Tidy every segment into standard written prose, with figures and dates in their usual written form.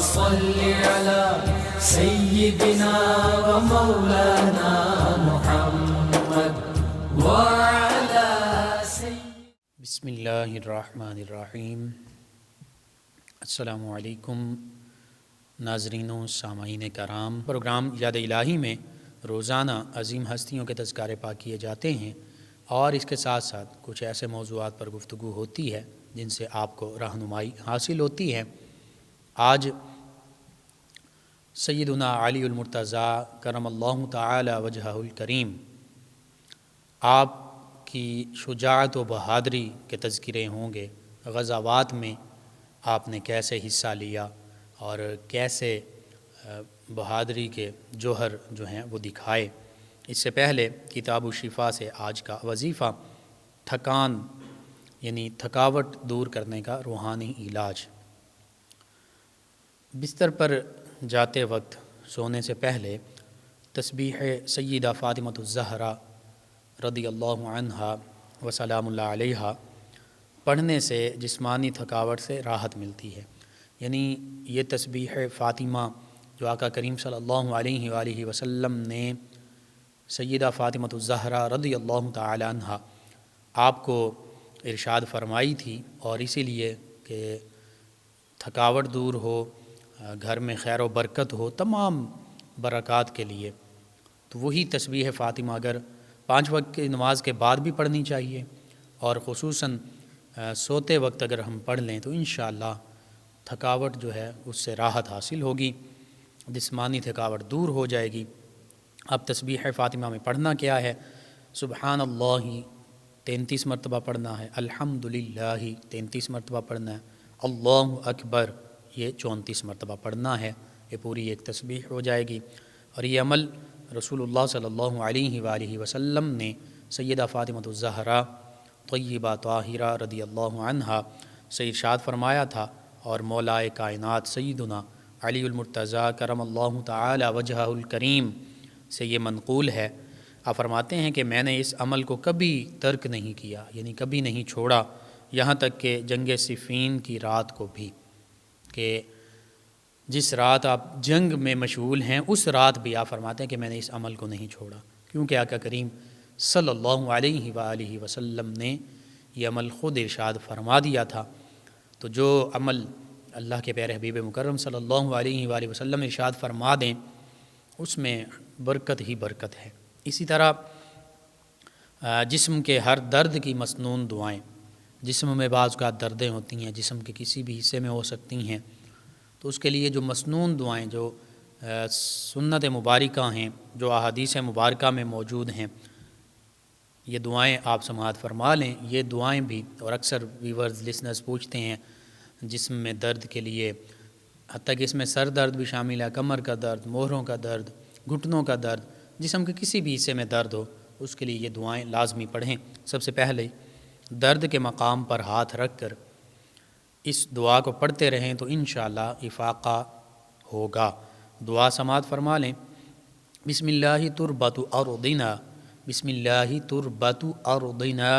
صل على سيدنا ومولانا محمد وعلى بسم اللہ الرحمن الرحیم۔ السلام علیکم ناظرین و سامعین کرام۔ پروگرام یاد الہی میں روزانہ عظیم ہستیوں کے تذکارے پاک کیے جاتے ہیں اور اس کے ساتھ ساتھ کچھ ایسے موضوعات پر گفتگو ہوتی ہے جن سے آپ کو رہنمائی حاصل ہوتی ہے۔ آج سیدنا علی المرتضیٰ کرم اللہ تعالی وجہہ الکریم آپ کی شجاعت و بہادری کے تذکرے ہوں گے۔ غزوات میں آپ نے کیسے حصہ لیا اور کیسے بہادری کے جوہر جو ہیں وہ دکھائے۔ اس سے پہلے کتاب الشفا سے آج کا وظیفہ تھکان یعنی تھکاوٹ دور کرنے کا روحانی علاج۔ بستر پر جاتے وقت سونے سے پہلے تسبیح سیدہ فاطمۃ الزہرا رضی اللہ عنہا و سلام اللہ علیہا پڑھنے سے جسمانی تھکاوٹ سے راحت ملتی ہے۔ یعنی یہ تسبیح فاطمہ جو آقا کریم صلی اللہ علیہ وآلہ وسلم نے سیدہ فاطمۃ الزہرا رضی اللہ تعالی عنہا آپ کو ارشاد فرمائی تھی، اور اسی لیے کہ تھکاوٹ دور ہو، گھر میں خیر و برکت ہو، تمام برکات کے لیے، تو وہی تسبیح فاطمہ اگر 5 وقت کی نماز کے بعد بھی پڑھنی چاہیے، اور خصوصاً سوتے وقت اگر ہم پڑھ لیں تو انشاءاللہ تھکاوٹ جو ہے اس سے راحت حاصل ہوگی، جسمانی تھکاوٹ دور ہو جائے گی۔ اب تسبیح فاطمہ میں پڑھنا کیا ہے؟ سبحان اللہ 33 مرتبہ پڑھنا ہے، الحمدللہ 33 مرتبہ پڑھنا ہے، اللہ اکبر یہ 34 مرتبہ پڑھنا ہے۔ یہ پوری ایک تسبیح ہو جائے گی، اور یہ عمل رسول اللہ صلی اللہ علیہ وآلہ وسلم نے سیدہ فاطمۃ الزہرا طیبہ طاہرہ رضی اللہ عنہا سے ارشاد فرمایا تھا، اور مولائے کائنات سیدنا علی المرتضیٰ کرم اللہ تعالی وجہہ الکریم سے یہ منقول ہے۔ آپ فرماتے ہیں کہ میں نے اس عمل کو کبھی ترک نہیں کیا، یعنی کبھی نہیں چھوڑا، یہاں تک کہ جنگ صفین کی رات کو بھی، کہ جس رات آپ جنگ میں مشغول ہیں اس رات بھی آپ فرماتے ہیں کہ میں نے اس عمل کو نہیں چھوڑا، کیونکہ آقا کریم صلی اللہ علیہ وآلہ وسلم نے یہ عمل خود ارشاد فرما دیا تھا۔ تو جو عمل اللہ کے پیارے حبیب مکرم صلی اللہ علیہ وآلہ وسلم ارشاد فرما دیں اس میں برکت ہی برکت ہے۔ اسی طرح جسم کے ہر درد کی مسنون دعائیں، جسم میں بعض اوقات دردیں ہوتی ہیں، جسم کے کسی بھی حصے میں ہو سکتی ہیں، تو اس کے لیے جو مسنون دعائیں، جو سنت مبارکہ ہیں، جو احادیث مبارکہ میں موجود ہیں، یہ دعائیں آپ سماعت فرما لیں۔ یہ دعائیں بھی، اور اکثر ویورز لسنرز پوچھتے ہیں جسم میں درد کے لیے، حتیٰ کہ اس میں سر درد بھی شامل ہے، کمر کا درد، موہروں کا درد، گھٹنوں کا درد، جسم کے کسی بھی حصے میں درد ہو اس کے لیے یہ دعائیں لازمی پڑھیں۔ سب سے پہلے درد کے مقام پر ہاتھ رکھ کر اس دعا کو پڑھتے رہیں تو انشاءاللہ افاقہ ہوگا۔ دعا سماعت فرما لیں۔ بسم اللہ تربت ارضنا، بسم اللہ تربت ارضنا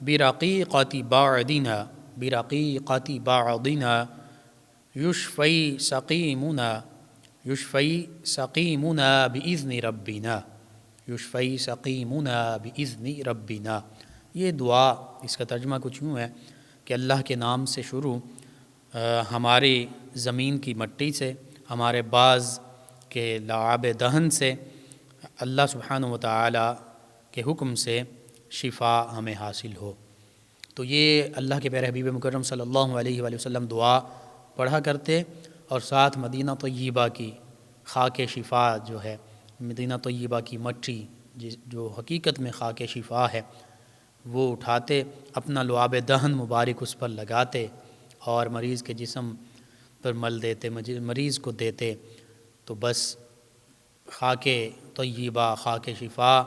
برقیقۃ بعدنا، برقیقۃ بعدنا یشفی سقیمنا، یشفی سقیمنا باذن ربنا، یشفی سقیمنا باذن ربنا۔ یہ دعا اس کا ترجمہ کچھ یوں ہے کہ اللہ کے نام سے شروع، ہماری زمین کی مٹی سے، ہمارے بعض کے لعاب دہن سے، اللہ سبحانہ و تعالی کے حکم سے شفا ہمیں حاصل ہو۔ تو یہ اللہ کے پیارے حبیب مکرم صلی اللہ علیہ وآلہ وسلم دعا پڑھا کرتے، اور ساتھ مدینہ طیبہ کی خاک شفا جو ہے، مدینہ طیبہ کی مٹی جو حقیقت میں خاک شفا ہے، وہ اٹھاتے، اپنا لعاب دہن مبارک اس پر لگاتے اور مریض کے جسم پر مل دیتے، مریض کو دیتے، تو بس خاک طیبہ، خاک شفا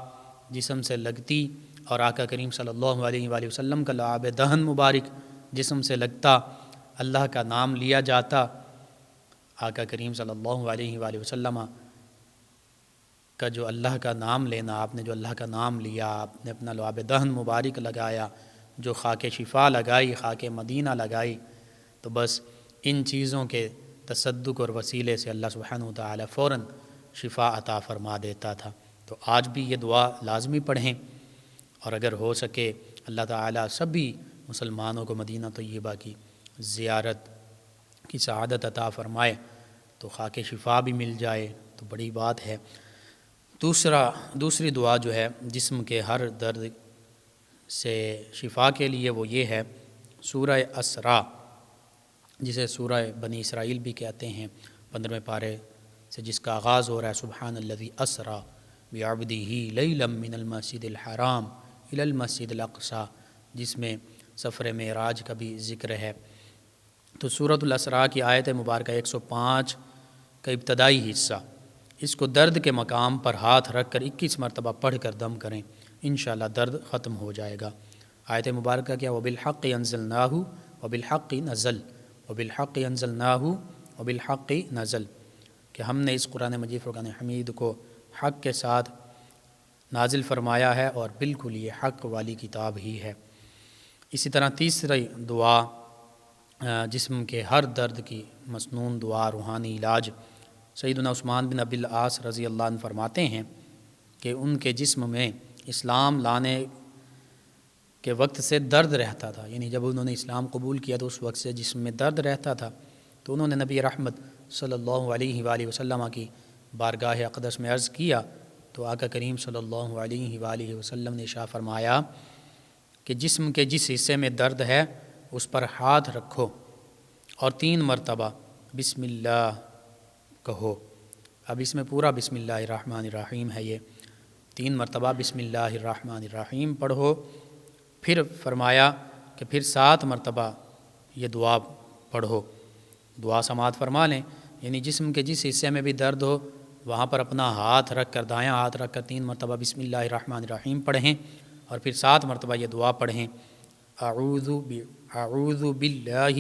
جسم سے لگتی، اور آقا کریم صلی اللہ علیہ وآلہ وسلم کا لعاب دہن مبارک جسم سے لگتا، اللہ کا نام لیا جاتا۔ آقا کریم صلی اللہ علیہ وآلہ وسلم کا جو اللہ کا نام لینا، آپ نے جو اللہ کا نام لیا، آپ نے اپنا لعاب دہن مبارک لگایا، جو خاک شفا لگائی، خاک مدینہ لگائی، تو بس ان چیزوں کے تصدق اور وسیلے سے اللہ سبحانہ وتعالی فوراً شفا عطا فرما دیتا تھا۔ تو آج بھی یہ دعا لازمی پڑھیں، اور اگر ہو سکے اللہ تعالیٰ سبھی مسلمانوں کو مدینہ طیبہ کی زیارت کی سعادت عطا فرمائے تو خاک شفا بھی مل جائے تو بڑی بات ہے۔ دوسری دعا جو ہے جسم کے ہر درد سے شفا کے لیے، وہ یہ ہے سورہ اسراء، جسے سورہ بنی اسرائیل بھی کہتے ہیں، 15ویں پارے سے جس کا آغاز ہو رہا ہے سبحان الذی اسریٰ بعبدہ لیلا من المسجد الحرام الی المسجد الاقصی، جس میں سفر معراج کا بھی ذکر ہے۔ تو سورۃ الاسراء کی آیت مبارکہ 105 کا ابتدائی حصہ، اس کو درد کے مقام پر ہاتھ رکھ کر 21 مرتبہ پڑھ کر دم کریں، انشاءاللہ درد ختم ہو جائے گا۔ آیت مبارکہ کیا؟ وَبِالْحَقِّ أَنزَلْنَاهُ وَبِالْحَقِّ نَزَلَ وَبِالْحَقِّ أَنزَلْنَاهُ وَبِالْحَقِّ نَزَلَ، کہ ہم نے اس قرآن مجید فرقان حمید کو حق کے ساتھ نازل فرمایا ہے اور بالکل یہ حق والی کتاب ہی ہے۔ اسی طرح تیسری دعا جسم کے ہر درد کی مسنون دعا، روحانی علاج، سیدنا عثمان بن عبد العاص رضی اللہ عنہ فرماتے ہیں کہ ان کے جسم میں اسلام لانے کے وقت سے درد رہتا تھا، یعنی جب انہوں نے اسلام قبول کیا تو اس وقت سے جسم میں درد رہتا تھا۔ تو انہوں نے نبی رحمت صلی اللہ علیہ وآلہ وسلم کی بارگاہ اقدس میں عرض کیا تو آقا کریم صلی اللہ علیہ وآلہ وسلم نے ارشاد فرمایا کہ جسم کے جس حصے میں درد ہے اس پر ہاتھ رکھو اور 3 مرتبہ بسم اللہ کہو۔ اب اس میں پورا بسم اللہ الرحمن الرحیم ہے، یہ 3 مرتبہ بسم اللہ الرحمن الرحیم پڑھو۔ پھر فرمایا کہ پھر 7 مرتبہ یہ دعا پڑھو، دعا سماعت فرما لیں، یعنی جسم کے جس حصے میں بھی درد ہو وہاں پر اپنا ہاتھ رکھ کر، دایاں ہاتھ رکھ کر 3 مرتبہ بسم اللہ الرحمن الرحیم پڑھیں اور پھر 7 مرتبہ یہ دعا پڑھیں، اعوذ باللہ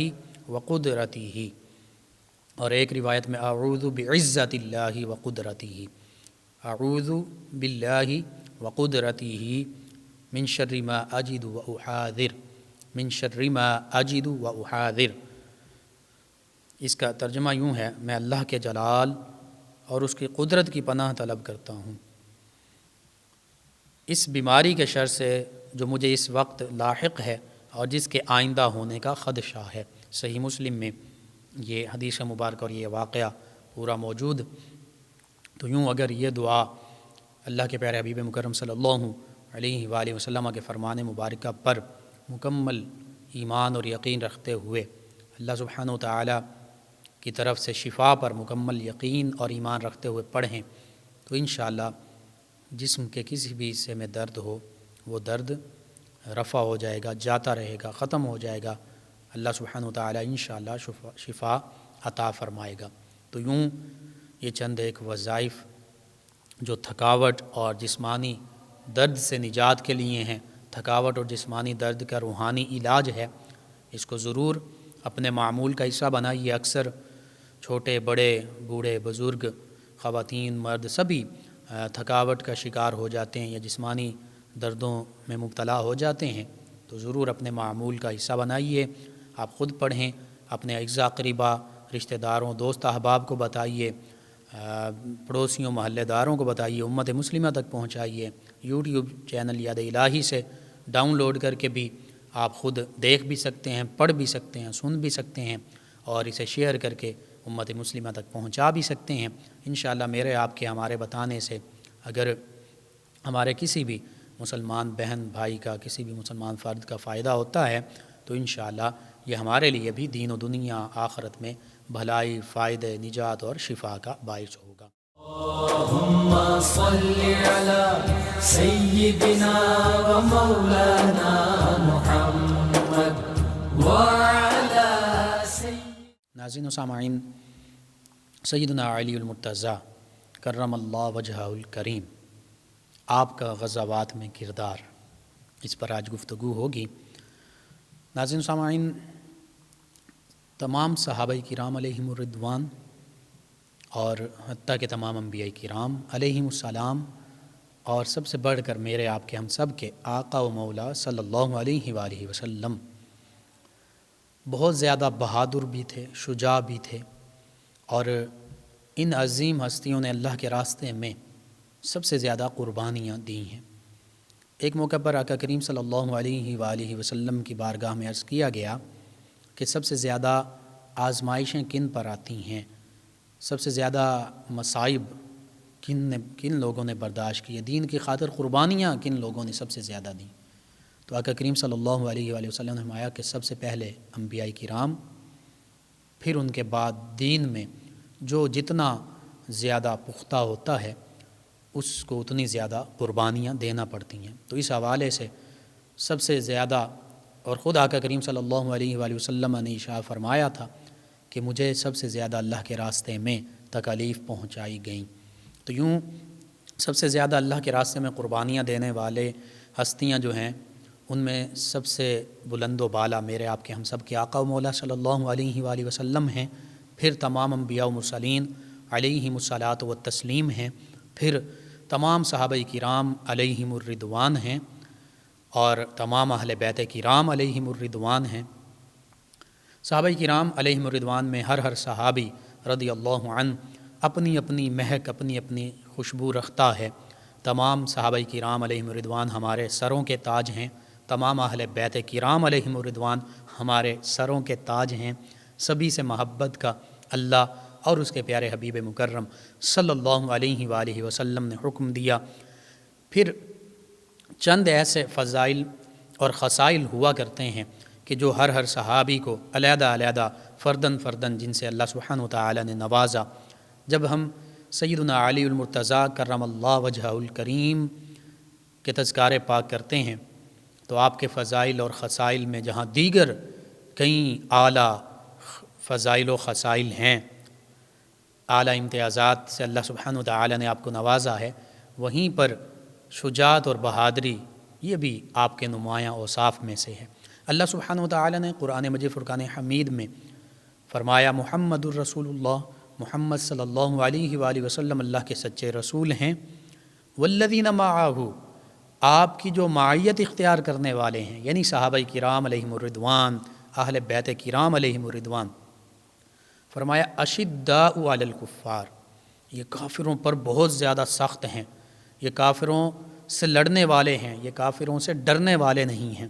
وقدرتہ، اور ایک روایت میں اعوذ بعزت اللہ وقدرتہ، اعوذ باللہ وقدرتہ من شر ما اجد واحاذر، من شر ما اجد واحاذر۔ اس کا ترجمہ یوں ہے، میں اللہ کے جلال اور اس کی قدرت کی پناہ طلب کرتا ہوں اس بیماری کے شر سے جو مجھے اس وقت لاحق ہے اور جس کے آئندہ ہونے کا خدشہ ہے۔ صحیح مسلم میں یہ حدیث مبارکہ اور یہ واقعہ پورا موجود۔ تو یوں اگر یہ دعا اللہ کے پیارے حبیب مکرم صلی اللہ علیہ وآلہ وسلم کے فرمان مبارکہ پر مکمل ایمان اور یقین رکھتے ہوئے اللہ سبحانہ وتعالی کی طرف سے شفا پر مکمل یقین اور ایمان رکھتے ہوئے پڑھیں تو انشاءاللہ جسم کے کسی بھی حصے میں درد ہو وہ درد رفع ہو جائے گا، جاتا رہے گا، ختم ہو جائے گا، اللہ سبحانہ وتعالی انشاءاللہ شفا عطا فرمائے گا۔ تو یوں یہ چند ایک وظائف جو تھکاوٹ اور جسمانی درد سے نجات کے لیے ہیں، تھکاوٹ اور جسمانی درد کا روحانی علاج ہے، اس کو ضرور اپنے معمول کا حصہ بنائیے۔ اکثر چھوٹے بڑے بوڑھے بزرگ خواتین مرد سبھی تھکاوٹ کا شکار ہو جاتے ہیں یا جسمانی دردوں میں مبتلا ہو جاتے ہیں، تو ضرور اپنے معمول کا حصہ بنائیے۔ آپ خود پڑھیں، اپنے اعزاء قریبہ رشتہ داروں دوست احباب کو بتائیے، پڑوسیوں محلے داروں کو بتائیے، امت مسلمہ تک پہنچائیے۔ یوٹیوب چینل یاد الہی سے ڈاؤن لوڈ کر کے بھی آپ خود دیکھ بھی سکتے ہیں، پڑھ بھی سکتے ہیں، سن بھی سکتے ہیں اور اسے شیئر کر کے امت مسلمہ تک پہنچا بھی سکتے ہیں۔ انشاءاللہ میرے آپ کے ہمارے بتانے سے اگر ہمارے کسی بھی مسلمان بہن بھائی کا، کسی بھی مسلمان فرد کا فائدہ ہوتا ہے تو انشاءاللہ یہ ہمارے لیے بھی دین و دنیا آخرت میں بھلائی، فائدے، نجات اور شفا کا باعث ہوگا۔ اللہم صلی علی سیدنا و مولانا محمد وعلی ناظرین و سامعین، سیدنا علی المرتضیٰ کرم اللہ وجہہ الکریم، آپ کا غزوات میں کردار، اس پر آج گفتگو ہوگی۔ ناظرین و سامعین، تمام صحابہ کرام علیہم الرضوان اور حتیٰ کہ تمام انبیاء کرام علیہم السلام اور سب سے بڑھ کر میرے آپ کے ہم سب کے آقا و مولا صلی اللہ علیہ وآلہ وسلم بہت زیادہ بہادر بھی تھے، شجاع بھی تھے اور ان عظیم ہستیوں نے اللہ کے راستے میں سب سے زیادہ قربانیاں دی ہیں۔ ایک موقع پر آقا کریم صلی اللہ علیہ وآلہ وسلم کی بارگاہ میں عرض کیا گیا کہ سب سے زیادہ آزمائشیں کن پر آتی ہیں، سب سے زیادہ مصائب کن لوگوں نے برداشت کی، دین کی خاطر قربانیاں کن لوگوں نے سب سے زیادہ دیں؟ تو آقا کریم صلی اللہ علیہ وآلہ وسلم نے فرمایا کہ سب سے پہلے انبیاء کرام، پھر ان کے بعد دین میں جو جتنا زیادہ پختہ ہوتا ہے اس کو اتنی زیادہ قربانیاں دینا پڑتی ہیں۔ تو اس حوالے سے سب سے زیادہ، اور خود آقا کریم صلی اللہ علیہ وآلہ وسلم نے ارشاد فرمایا تھا کہ مجھے سب سے زیادہ اللہ کے راستے میں تکالیف پہنچائی گئیں۔ تو یوں سب سے زیادہ اللہ کے راستے میں قربانیاں دینے والے ہستیاں جو ہیں ان میں سب سے بلند و بالا میرے آپ کے ہم سب کے آقا و مولا صلی اللہ علیہ وآلہ وسلم ہیں، پھر تمام انبیاء و مرسلین علیہم الصلاۃ والتسلیم ہیں، پھر تمام صحابہ کرام علیہم الرضوان ہیں، اور تمام اہل بیت کرام علیہم الرضوان ہیں۔ صحابہ کرام علیہم الرضوان میں ہر صحابی رضی اللہ عنہ اپنی اپنی مہک، اپنی اپنی خوشبو رکھتا ہے۔ تمام صحابہ کرام علیہم الرضوان ہمارے سروں کے تاج ہیں، تمام اہل بیت کرام علیہم الرضوان ہمارے سروں کے تاج ہیں۔ سبھی سے محبت کا اللہ اور اس کے پیارے حبیب مکرم صلی اللہ علیہ وآلہ وسلم نے حکم دیا۔ پھر چند ایسے فضائل اور خصائل ہوا کرتے ہیں کہ جو ہر صحابی کو علیحدہ علیحدہ فرداً جن سے اللہ سبحانہ وتعالی نے نوازا۔ جب ہم سیدنا علی المرتضیٰ کرم اللہ وجہہ الکریم کے تذکار پاک کرتے ہیں تو آپ کے فضائل اور خصائل میں جہاں دیگر کئی اعلیٰ فضائل و خصائل ہیں، اعلیٰ امتیازات سے اللہ سبحانہ وتعالی نے آپ کو نوازا ہے، وہیں پر شجاعت اور بہادری یہ بھی آپ کے نمایاں اوصاف میں سے ہے۔ اللہ سبحانہ وتعالی نے قرآن مجید فرقان حمید میں فرمایا محمد الرسول اللہ، محمد صلی اللہ علیہ وآلہ وسلم اللہ کے سچے رسول ہیں۔ والذین معہ، آپ کی جو معیت اختیار کرنے والے ہیں، یعنی صحابہ کرام علیہم الرضوان، اہل بیت کرام علیہم الرضوان۔ فرمایا اشداء علی الکفار، یہ کافروں پر بہت زیادہ سخت ہیں، یہ کافروں سے لڑنے والے ہیں، یہ کافروں سے ڈرنے والے نہیں ہیں۔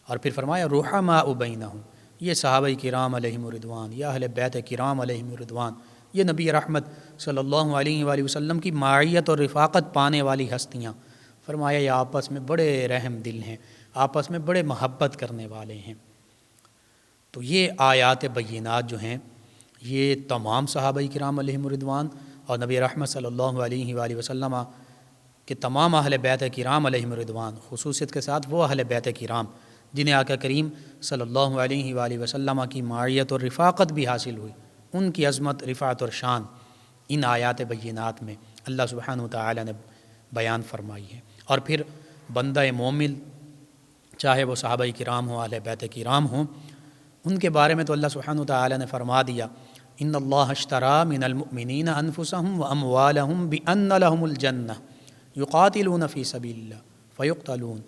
اور پھر فرمایا رحماء بینہم، یہ صحابہ کرام علیہم الرضوان، یا اہل بیت کرام علیہم الرضوان، یہ نبی رحمت صلی اللہ علیہ وآلہ وسلم کی معیت اور رفاقت پانے والی ہستیاں۔ فرمایا یہ آپس میں بڑے رحم دل ہیں، آپس میں بڑے محبت کرنے والے ہیں۔ تو یہ آیات بینات جو ہیں یہ تمام صحابہ کرام علیہم الرضوان اور نبی رحمت صلی اللہ علیہ وآلہ وسلم کہ تمام اہل بیت کرام علیہم الرضوان، خصوصیت کے ساتھ وہ اہل بیت کرام جنہیں آقا کریم صلی اللہ علیہ وآلہ وسلم کی معیت اور رفاقت بھی حاصل ہوئی، ان کی عظمت، رفعت اور شان ان آیات بینات میں اللہ سبحانہ وتعالی نے بیان فرمائی ہے۔ اور پھر بندہ مومن چاہے وہ صحابہ کرام ہوں، اہل بیت کرام ہوں، ان کے بارے میں تو اللہ سبحانہ وتعالی نے فرما دیا ان اللہ اشتری من المؤمنین انفسهم واموالهم بان لهم الجنہ یقاتلون فی سبیل اللہ فیقتلون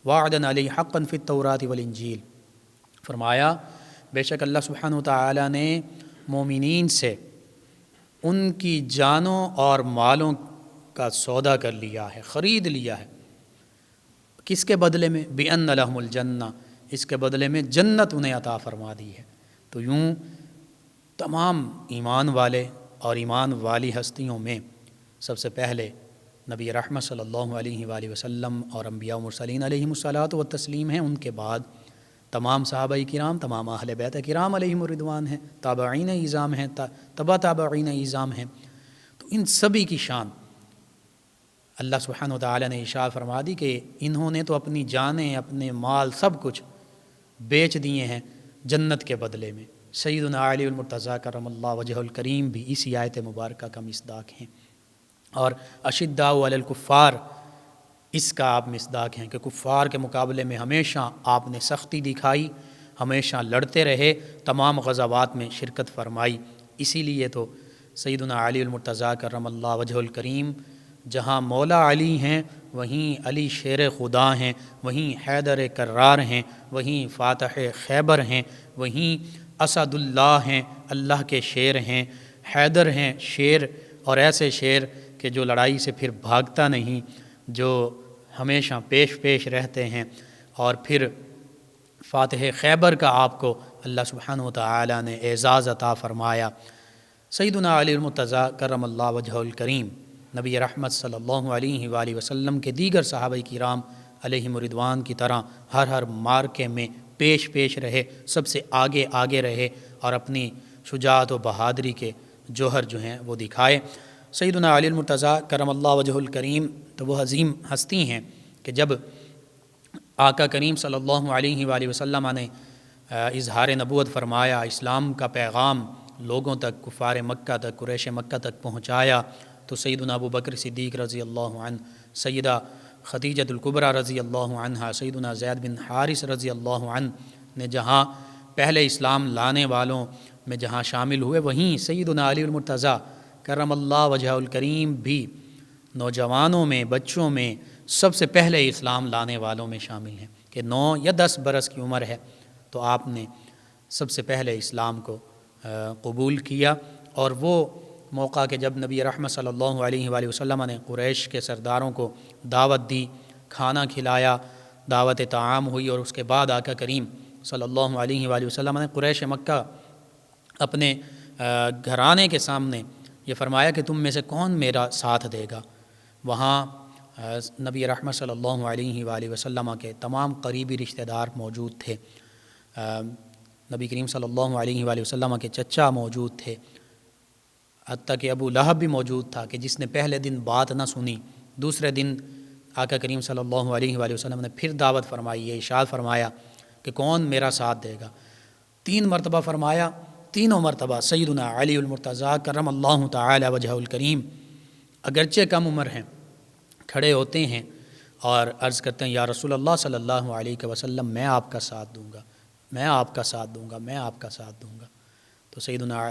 وعدا علیہ حقا فی التوراۃ والانجیل۔ فرمایا بے شک اللہ سبحانہ وتعالی نے مومنین سے ان کی جانوں اور مالوں کا سودا کر لیا ہے، خرید لیا ہے۔ کس کے بدلے میں؟ بِأَنَّ لَهُمُ الْجَنَّةَ، اس کے بدلے میں جنت انہیں عطا فرما دی ہے۔ تو یوں تمام ایمان والے اور ایمان والی ہستیوں میں سب سے پہلے نبی رحمت صلی اللہ علیہ وآلہ وسلم اور انبیاء و مرسلین علیہم الصلاۃ والتسلیم ہیں، ان کے بعد تمام صحابہ کرام، تمام اہل بیت کرام علیہم الرضوان ہیں، تابعین اعظام ہیں، تبع تابعین اعظام ہیں۔ تو ان سبھی کی شان اللہ سبحانہ وتعالی نے ارشاد فرما دی کہ انہوں نے تو اپنی جانیں، اپنے مال، سب کچھ بیچ دیے ہیں جنت کے بدلے میں۔ سیدنا علی المرتضیٰ کرم اللہ وجہ الکریم بھی اسی آیت مبارکہ کا مصداق ہیں، اور اشداء علی الکفار اس کا آپ مصداق ہیں کہ کفار کے مقابلے میں ہمیشہ آپ نے سختی دکھائی، ہمیشہ لڑتے رہے، تمام غزوات میں شرکت فرمائی۔ اسی لیے تو سیدنا علی المرتضیٰ کرم اللہ وجہ الکریم جہاں مولا علی ہیں وہیں علی شیر خدا ہیں، وہیں حیدر کرار ہیں، وہیں فاتح خیبر ہیں، وہیں اسد اللہ ہیں، اللہ کے شیر ہیں، حیدر ہیں شیر، اور ایسے شیر کہ جو لڑائی سے پھر بھاگتا نہیں، جو ہمیشہ پیش پیش رہتے ہیں۔ اور پھر فاتح خیبر کا آپ کو اللہ سبحانہ و تعالی نے اعزاز عطا فرمایا۔ سیدنا علی المرتضیٰ کرم اللہ وجہہ الکریم نبی رحمت صلی اللہ علیہ وآلہ وسلم کے دیگر صحابہ کرام علیہم رضوان کی طرح ہر مارکے میں پیش پیش رہے، سب سے آگے آگے رہے، اور اپنی شجاعت و بہادری کے جوہر جو ہیں وہ دکھائے۔ سیدنا علی المرتضیٰ کرم اللہ وجہہ الکریم تو وہ عظیم ہستی ہیں کہ جب آقا کریم صلی اللہ علیہ وآلہ وسلم نے اظہار نبوت فرمایا، اسلام کا پیغام لوگوں تک، کفار مکہ تک، قریش مکہ تک پہنچایا، تو سیدنا ابو بکر صدیق رضی اللہ عنہ، سیدہ خدیجۃ الکبریٰ رضی اللہ عنہ، سیدنا زید بن حارث رضی اللہ عنہ نے جہاں پہلے اسلام لانے والوں میں جہاں شامل ہوئے، وہیں سیدنا علی المرتضیٰ کرم اللہ وجہہ الکریم بھی نوجوانوں میں، بچوں میں سب سے پہلے اسلام لانے والوں میں شامل ہیں کہ 9 یا 10 برس کی عمر ہے تو آپ نے سب سے پہلے اسلام کو قبول کیا۔ اور وہ موقع کہ جب نبی رحمت صلی اللہ علیہ وآلہ وسلم نے قریش کے سرداروں کو دعوت دی، کھانا کھلایا، دعوت طعام ہوئی، اور اس کے بعد آقا کریم صلی اللہ علیہ وآلہ وسلم نے قریش مکہ اپنے گھرانے کے سامنے یہ فرمایا کہ تم میں سے کون میرا ساتھ دے گا۔ وہاں نبی رحمت صلی اللہ علیہ وآلہ وسلم کے تمام قریبی رشتہ دار موجود تھے، نبی کریم صلی اللہ علیہ وآلہ وسلم کے چچا موجود تھے، حتیٰ کہ ابو لہب بھی موجود تھا کہ جس نے پہلے دن بات نہ سنی، دوسرے دن آقا کریم صلی اللہ علیہ وآلہ وسلم نے پھر دعوت فرمائی، یہ ارشاد فرمایا کہ کون میرا ساتھ دے گا۔ 3 مرتبہ فرمایا، تینوں مرتبہ سیدنا علی المرتضیٰ کرم اللہ تعالی وجہہ الکریم اگرچہ کم عمر ہیں، کھڑے ہوتے ہیں اور عرض کرتے ہیں یا رسول اللہ صلی اللہ علیہ وسلم میں آپ کا ساتھ دوں گا، میں آپ کا ساتھ دوں گا، میں آپ کا ساتھ دوں گا۔ تو سیدنا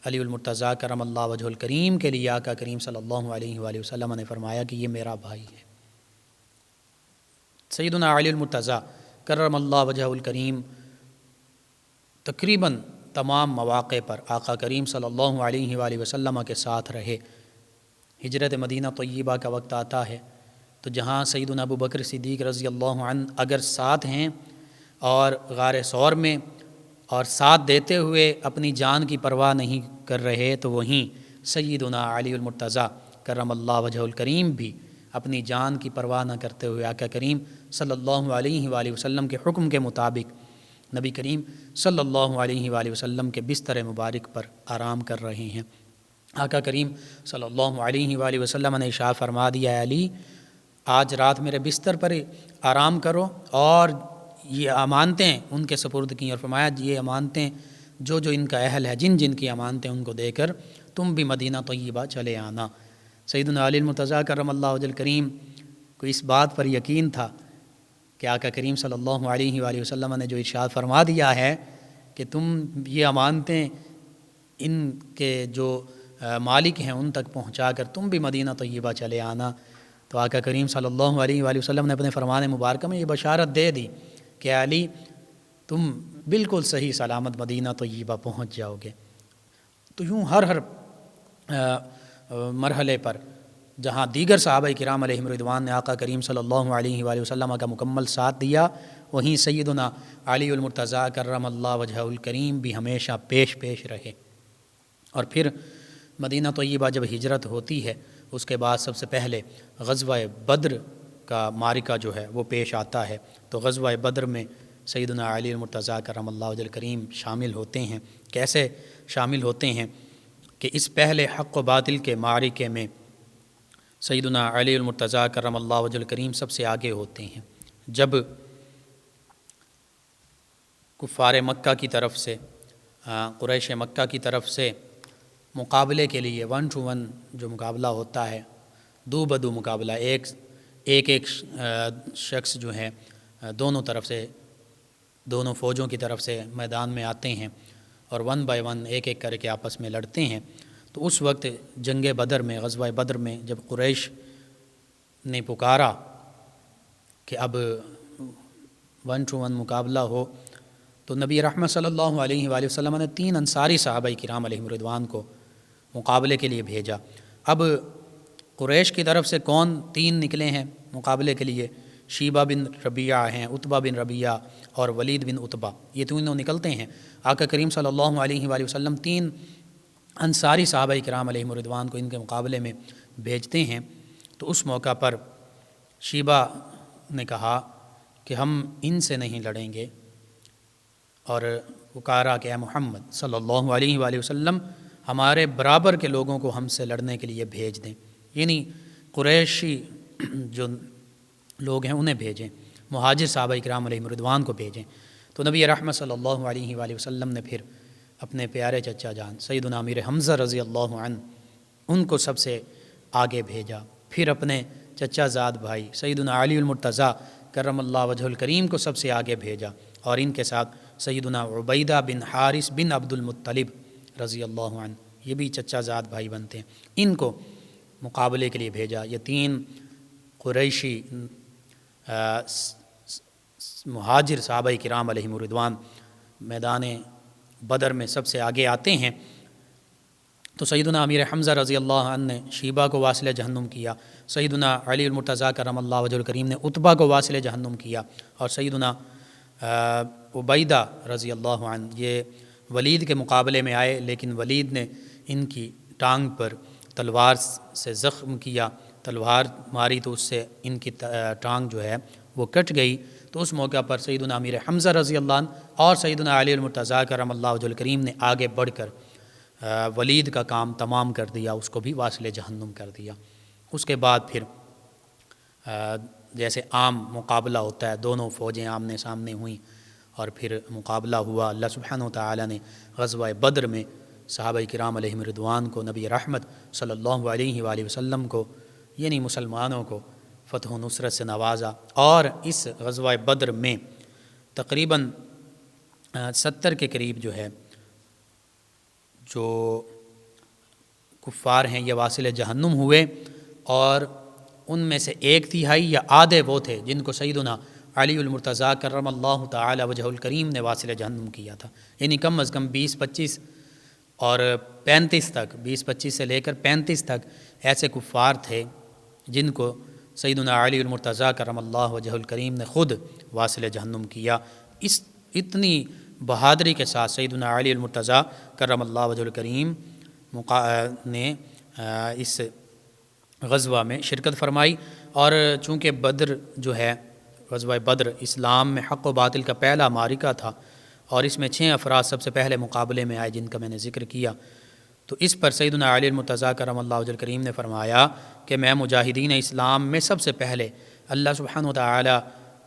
علی المرتضیٰ کرم اللہ وجہہ الکریم کے لیے آقا کریم صلی اللہ علیہ وآلہ وسلم نے فرمایا کہ یہ میرا بھائی ہے۔ سیدنا علی المرتضیٰ کرم اللہ وجہہ الکریم تقریباً تمام مواقع پر آقا کریم صلی اللہ علیہ وآلہ وسلم کے ساتھ رہے۔ ہجرت مدینہ طیبہ کا وقت آتا ہے تو جہاں سیدنا ابو بکر صدیق رضی اللہ عنہ اگر ساتھ ہیں اور غار ثور میں اور ساتھ دیتے ہوئے اپنی جان کی پرواہ نہیں کر رہے، تو وہیں سیدنا علی المرتضیٰ کرم اللہ وجہہ الکریم بھی اپنی جان کی پرواہ نہ کرتے ہوئے آقا کریم صلی اللہ علیہ وآلہ وسلم کے حکم کے مطابق نبی کریم صلی اللہ علیہ وآلہ وسلم کے بستر مبارک پر آرام کر رہے ہیں۔ آقا کریم صلی اللہ علیہ وآلہ وسلم نے ارشاد فرما دیا، علی آج رات میرے بستر پر آرام کرو، اور یہ امانتیں ان کے سپرد کی، اور فرمایا یہ امانتیں جو ان کا اہل ہے، جن کی امانتیں ان کو دے کر تم بھی مدینہ طیبہ چلے آنا۔ سیدنا علی المرتضیٰ کرم اللہ وجہ الکریم کو اس بات پر یقین تھا کہ آقا کریم صلی اللہ علیہ وآلہ وسلم نے جو ارشاد فرما دیا ہے کہ تم یہ امانتیں ان کے جو مالک ہیں ان تک پہنچا کر تم بھی مدینہ طیبہ چلے آنا، تو آقا کریم صلی اللہ علیہ وآلہ وسلم نے اپنے فرمان مبارکہ میں یہ بشارت دے دی کہ علی تم بالکل صحیح سلامت مدینہ طیبہ پہنچ جاؤ گے۔ تو یوں ہر مرحلے پر جہاں دیگر صحابہ کرام علیہم رضوان نے آقا کریم صلی اللہ علیہ وآلہ وسلم کا مکمل ساتھ دیا، وہیں سیدنا علی المرتضیٰ کرم اللہ وجہہ الکریم بھی ہمیشہ پیش رہے۔ اور پھر مدینہ طیبہ جب ہجرت ہوتی ہے اس کے بعد سب سے پہلے غزوہ بدر کا معرکہ جو ہے وہ پیش آتا ہے، تو غزوہ بدر میں سیدنا علی المرتضیٰ کرم اللہ وجہہ الکریم شامل ہوتے ہیں۔ کیسے شامل ہوتے ہیں کہ اس پہلے حق و باطل کے معرکے میں سیدنا علی المرتضیٰ کرم اللہ وجہہ الکریم سب سے آگے ہوتے ہیں۔ جب کفار مکہ کی طرف سے، قریش مکہ کی طرف سے مقابلے کے لیے 1 to 1 جو مقابلہ ہوتا ہے، دو بدو مقابلہ، ایک شخص جو ہے دونوں طرف سے، دونوں فوجوں کی طرف سے میدان میں آتے ہیں اور 1 by 1 ایک کر کے آپس میں لڑتے ہیں۔ تو اس وقت جنگ بدر میں، غزوہ بدر میں جب قریش نے پکارا کہ اب 1 to 1 مقابلہ ہو، تو نبی رحمت صلی اللہ علیہ وآلہ وسلم نے 3 انصاری صحابہ کرام علیہم رضوان کو مقابلے کے لیے بھیجا۔ اب قریش کی طرف سے کون 3 نکلے ہیں مقابلے کے لیے؟ شیبہ بن ربیعہ ہیں، عتبہ بن ربیعہ اور ولید بن عتبہ، یہ تینوں نکلتے ہیں۔ آقا کریم صلی اللہ علیہ وآلہ وسلم 3 انصاری صحابہ کرام علیہم رضوان کو ان کے مقابلے میں بھیجتے ہیں۔ تو اس موقع پر شیبہ نے کہا کہ ہم ان سے نہیں لڑیں گے، اور پکارا کہ اے محمد صلی اللہ علیہ وآلہ وسلم ہمارے برابر کے لوگوں کو ہم سے لڑنے کے لیے بھیج دیں، یعنی قریشی جو لوگ ہیں انہیں بھیجیں، مہاجر صحابہ کرام علیہم رضوان کو بھیجیں۔ تو نبی رحمت صلی اللہ علیہ وآلہ وسلم نے پھر اپنے پیارے چچا جان سیدنا امیر حمزہ رضی اللہ عنہ ان کو سب سے آگے بھیجا، پھر اپنے چچا زاد بھائی سیدنا علی المرتضیٰ کرم اللہ وجہ الکریم کو سب سے آگے بھیجا، اور ان کے ساتھ سیدنا عبیدہ بن حارث بن عبد المطلب رضی اللہ عنہ، یہ بھی چچا زاد بھائی بنتے ہیں، ان کو مقابلے کے لیے بھیجا۔ یہ 3 قریشی مہاجر صحابہ کرام علیہم رضوان میدان بدر میں سب سے آگے آتے ہیں۔ تو سیدنا امیر حمزہ رضی اللہ عنہ نے شیبہ کو واصل جہنم کیا، سیدنا علی المرتضیٰ کرم اللہ وجہ الکریم نے عتبہ کو واصل جہنم کیا، اور سیدنا عبیدہ رضی اللہ عنہ یہ ولید کے مقابلے میں آئے، لیکن ولید نے ان کی ٹانگ پر تلوار سے زخم کیا، تلوار ماری تو اس سے ان کی ٹانگ جو ہے وہ کٹ گئی۔ تو اس موقع پر سیدنا امیر حمزہ رضی اللہ عنہ اور سیدنا علی المرتضیٰ کرم اللہ وجہ الکریم نے آگے بڑھ کر ولید کا کام تمام کر دیا، اس کو بھی واصل جہنم کر دیا۔ اس کے بعد پھر جیسے عام مقابلہ ہوتا ہے، دونوں فوجیں آمنے سامنے ہوئیں اور پھر مقابلہ ہوا۔ اللہ سبحانہ وتعالی نے غزوہ بدر میں صحابہ کرام علیہم رضوان کو، نبی رحمت صلی اللہ علیہ وآلہ وسلم کو، یعنی مسلمانوں کو فتح و نصرت سے نوازا، اور اس غزوہ بدر میں تقریباً 70 کے قریب جو ہے جو کفار ہیں یہ واصل جہنم ہوئے، اور ان میں سے 1/3 یا آدھے وہ تھے جن کو سیدنا علی المرتضیٰ کرم اللہ تعالی وجہ الکریم نے واصل جہنم کیا تھا، یعنی کم از کم 20-25 اور 35 تک، 20-25 سے لے کر 35 تک ایسے کفار تھے جن کو سیدنا علی المرتضیٰ کرم اللہ وجہ الکریم نے خود واصل جہنم کیا۔ اس اتنی بہادری کے ساتھ سیدنا علی المرتضیٰ کرم اللہ وجہ الکریم نے اس غزوہ میں شرکت فرمائی، اور چونکہ بدر جو ہے غزوہ بدر اسلام میں حق و باطل کا پہلا معرکہ تھا، اور اس میں 6 افراد سب سے پہلے مقابلے میں آئے جن کا میں نے ذکر کیا، تو اس پر سیدنا علی المرتضیٰ کرم اللہ وجہ الکریم نے فرمایا کہ میں مجاہدین اسلام میں سب سے پہلے اللہ سبحانہ وتعالی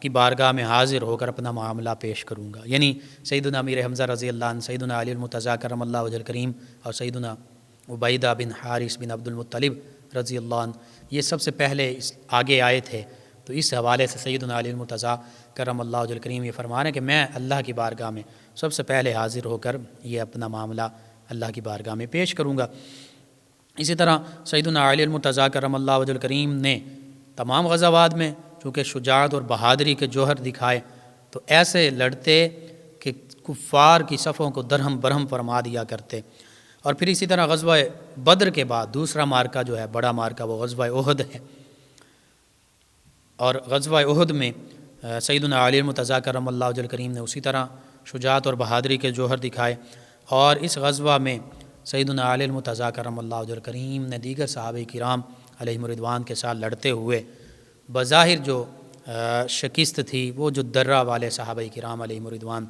کی بارگاہ میں حاضر ہو کر اپنا معاملہ پیش کروں گا، یعنی سیدنا امیر حمزہ رضی اللہ عنہ، سیدنا علی المرتضیٰ کرم اللہ وجہ الکریم اور سیدنا عبیدہ بن حارث بن عبد المطلب رضی اللہ عنہ یہ سب سے پہلے آگے آئے تھے۔ تو اس حوالے سے سیدنا علی المرتضیٰ کرم اللہ وجہ الکریم یہ فرما رہے ہیں کہ میں اللہ کی بارگاہ میں سب سے پہلے حاضر ہو کر یہ اپنا معاملہ اللہ کی بارگاہ میں پیش کروں گا۔ اسی طرح سیدنا علی المرتضیٰ کرم اللہ وجہ الکریم نے تمام غزوات میں چونکہ شجاعت اور بہادری کے جوہر دکھائے، تو ایسے لڑتے کہ کفار کی صفوں کو درہم برہم فرما دیا کرتے۔ اور پھر اسی طرح غزوہ بدر کے بعد دوسرا مارکہ جو ہے بڑا مارکہ وہ غزوہ احد ہے، اور غزوہ احد میں سیدنا علی المرتضیٰ کرم اللہ وجہ الکریم نے اسی طرح شجاعت اور بہادری کے جوہر دکھائے، اور اس غزوہ میں سیدنا علی المرتضیٰ کرم اللہ وجہ الکریم نے دیگر صحابہ کرام علیہم رضوان کے ساتھ لڑتے ہوئے بظاہر جو شکست تھی وہ جو درہ والے صحابہ کرام علیہم رضوان